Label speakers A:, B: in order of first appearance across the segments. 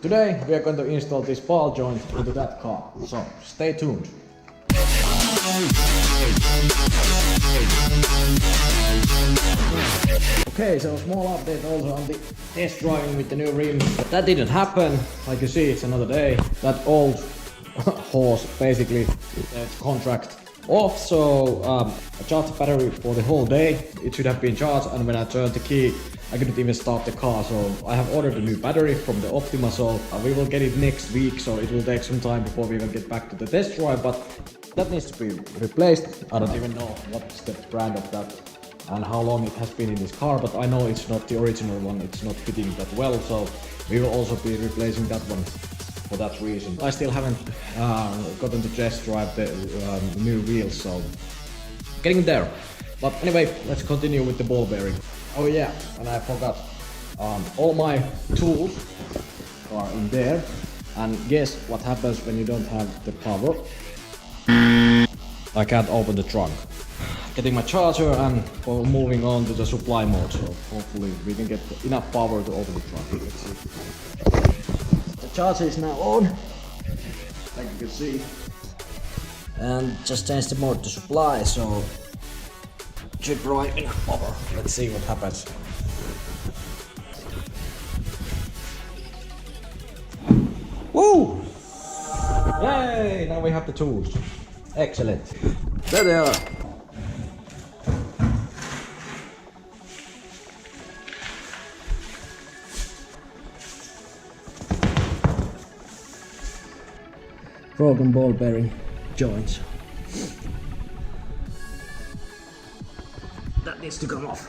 A: Today we are going to install this ball joint into that car, so stay tuned. Okay, so small update also on the test driving with the new rims. That didn't happen, like you see, it's another day. That old horse basically its contract off, so I charged the battery for the whole day. It should have been charged, and when I turned the key I couldn't even start the car, so I have ordered a new battery from the Optima, so we will get it next week, so it will take some time before we will get back to the test drive, but that needs to be replaced. I don't even know what's the brand of that and how long it has been in this car, but I know it's not the original one, it's not fitting that well, so we will also be replacing that one for that reason. I still haven't gotten to test drive the new wheels, so getting there. But anyway, let's continue with the ball bearing. Oh yeah, and I forgot, all my tools are in there, and guess what happens when you don't have the power? I can't open the trunk. Getting my charger and moving on to the supply mode, so hopefully we can get enough power to open the trunk. Let's see. The charger is now on, like you can see, and just change the mode to supply, so should provide enough power. Let's see what happens. Woo! Yay! Now we have the tools. Excellent. There they are. Broken ball bearing joints. That needs to come off.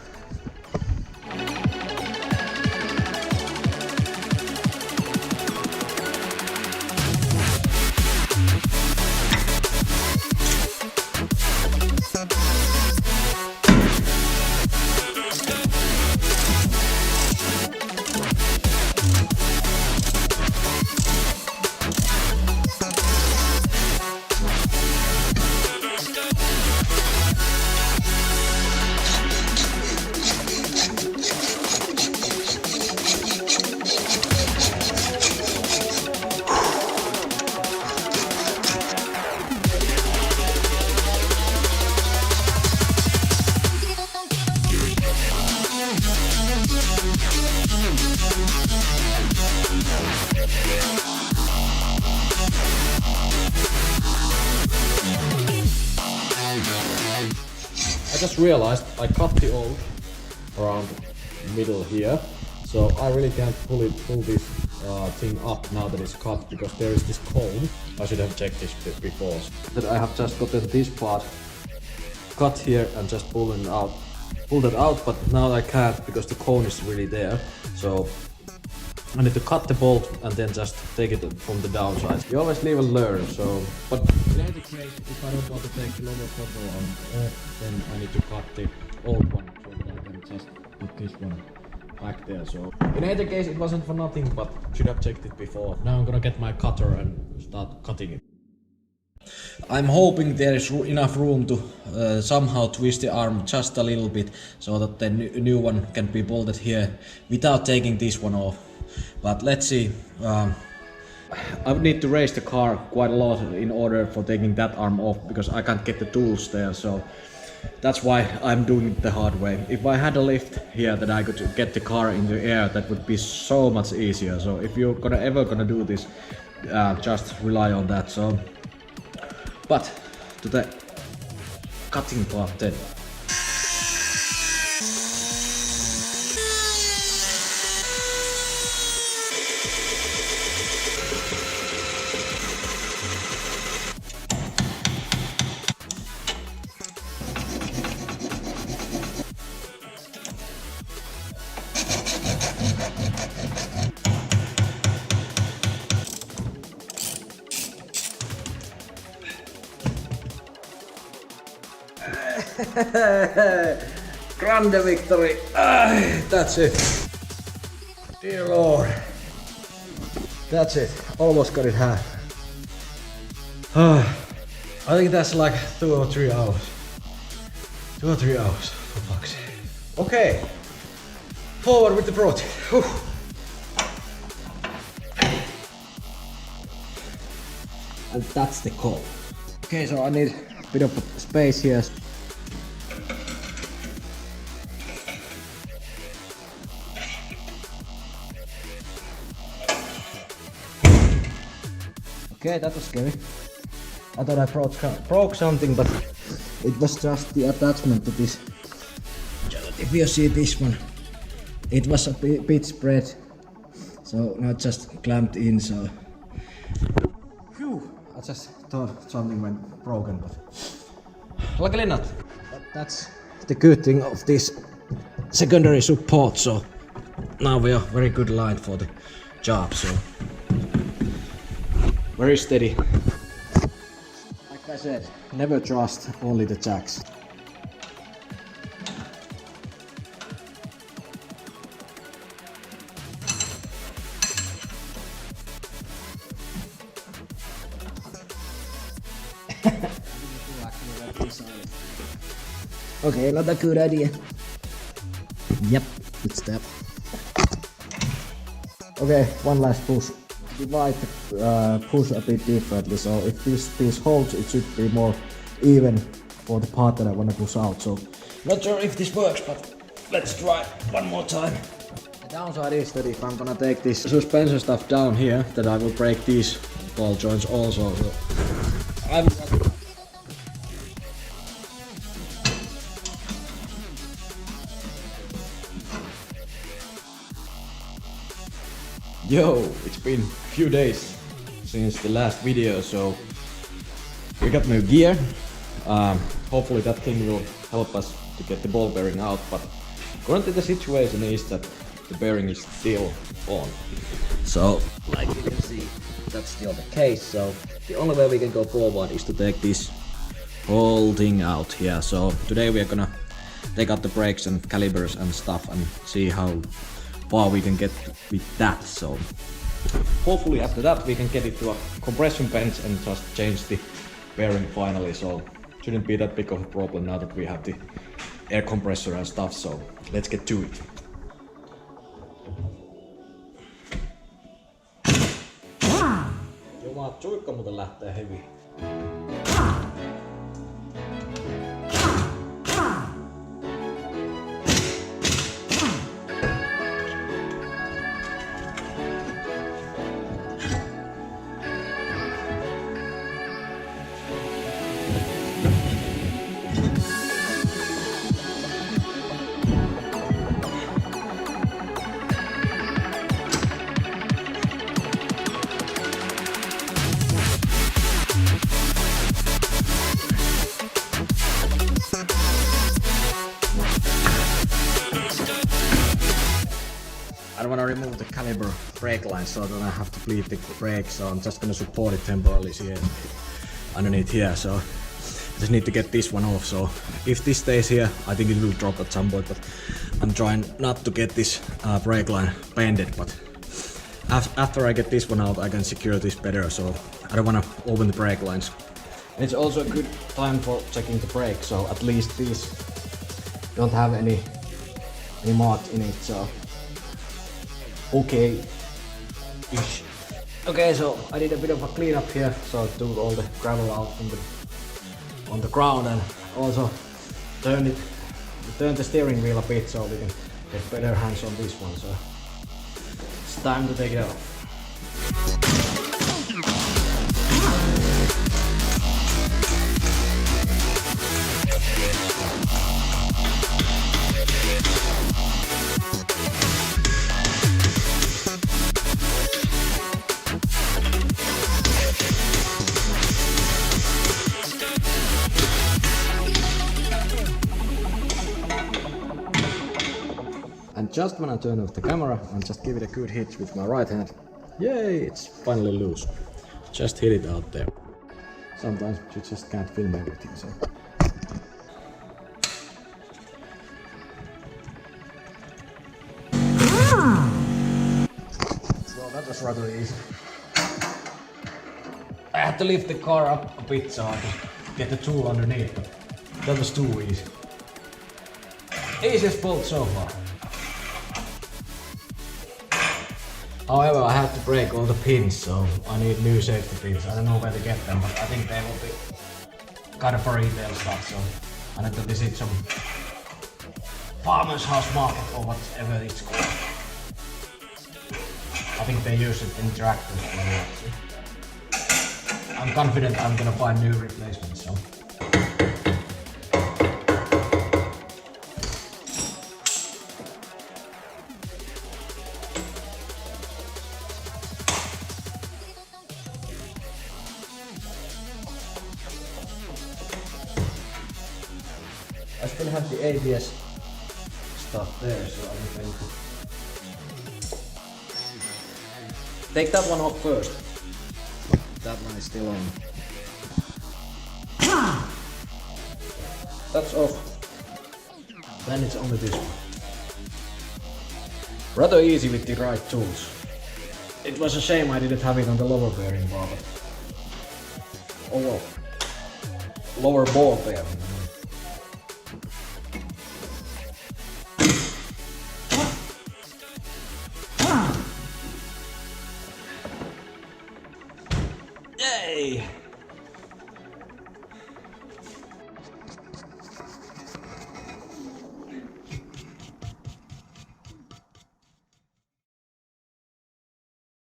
A: I just realized I cut the old around middle here, so I really can't pull this thing up now that it's cut, because there is this cone. I should have checked this before. That I have just gotten this part cut here and just pull it out, but now I can't because the cone is really there. So I need to cut the bolt and then just take it from the downside. You always live and learn, so... But in any case, if I don't want to take the lower photo on, then I need to cut the old one so that I can just put this one back there. So in either case, it wasn't for nothing, but should have checked it before. Now I'm gonna get my cutter and start cutting it. I'm hoping there is enough room to somehow twist the arm just a little bit so that the new one can be bolted here without taking this one off. But let's see. I would need to raise the car quite a lot in order for taking that arm off, because I can't get the tools there, so that's why I'm doing it the hard way. If I had a lift here that I could get the car in the air, that would be so much easier. So if you're ever gonna do this, just rely on that. So, but to the cutting part then. Grande victory! That's it. Dear Lord. That's it. Almost got it half. I think that's like 2 or 3 hours. 2 or 3 hours, for fuck's sake. Okay. Forward with the project. Whew.
B: and that's the cone. Okay, so I need a bit of space here. Okay, that was scary. I thought I broke something, but it was just the attachment to this. If you see this one, it was a bit spread, so not just clamped in. So, phew, I just thought something went broken, but luckily not. But that's the good thing of this secondary support. So now we are very good line for the job. So very steady. Like I said, never trust only the jacks. Okay, not a good idea. Yep, good step. Okay, one last push. Divide the push a bit differently, so if this piece holds, it should be more even for the part that I want to push out. So, not sure if this works, but let's try one more time. The downside is that if I'm gonna take this suspension stuff down here, that I will break these ball joints also. So I'm Yo, it's been a few days since the last video, so we got new gear. Hopefully that thing will help us to get the ball bearing out, but currently the situation is that the bearing is still on. So, like you can see, that's still the case, so the only way we can go forward is to take this whole thing out here. So today we are gonna take out the brakes and calipers and stuff and see how far we can get with that. So hopefully after that we can get it to a compression bench and just change the bearing finally. So shouldn't be that big of a problem now that we have the air compressor and stuff. So let's get to it. Jumala, suikka muuten lähtee hyvin. I don't want to remove the caliper brake line, so I don't have to bleed the brake, so I'm just gonna support it temporarily here underneath here. So I just need to get this one off. So if this stays here, I think it will drop at some point, but I'm trying not to get this brake line bended. But after I get this one out, I can secure this better, so I don't want to open the brake lines. And it's also a good time for checking the brake, so at least these don't have any mark in it. So okay-ish. Okay, so I did a bit of a cleanup here, so I took all the gravel out on the ground and also turned the steering wheel a bit so we can get better hands on this one. So it's time to take it off. And just when I turn off the camera, I'll just give it a good hit with my right hand. Yay, it's finally loose. Just hit it out there. Sometimes you just can't film everything, so. Well, that was rather easy. I had to lift the car up a bit so I could get the tool underneath, but that was too easy. Easiest bolt so far.
C: However, I have to break all the pins, so I need new safety pins. I don't know where to get them, but I think they will be kind of for retail stuff, so I need to visit some farmer's house market or whatever it's called. I think they use it in tractors. I'm confident I'm gonna find new replacements, so. I still have the ABS stuff there, so I'm going to take that one off first. That one is still on. That's off. Then it's only this one. Rather easy with the right tools. It was a shame I didn't have it on the lower bearing bar, but oh well. Lower ball bearing. Yay!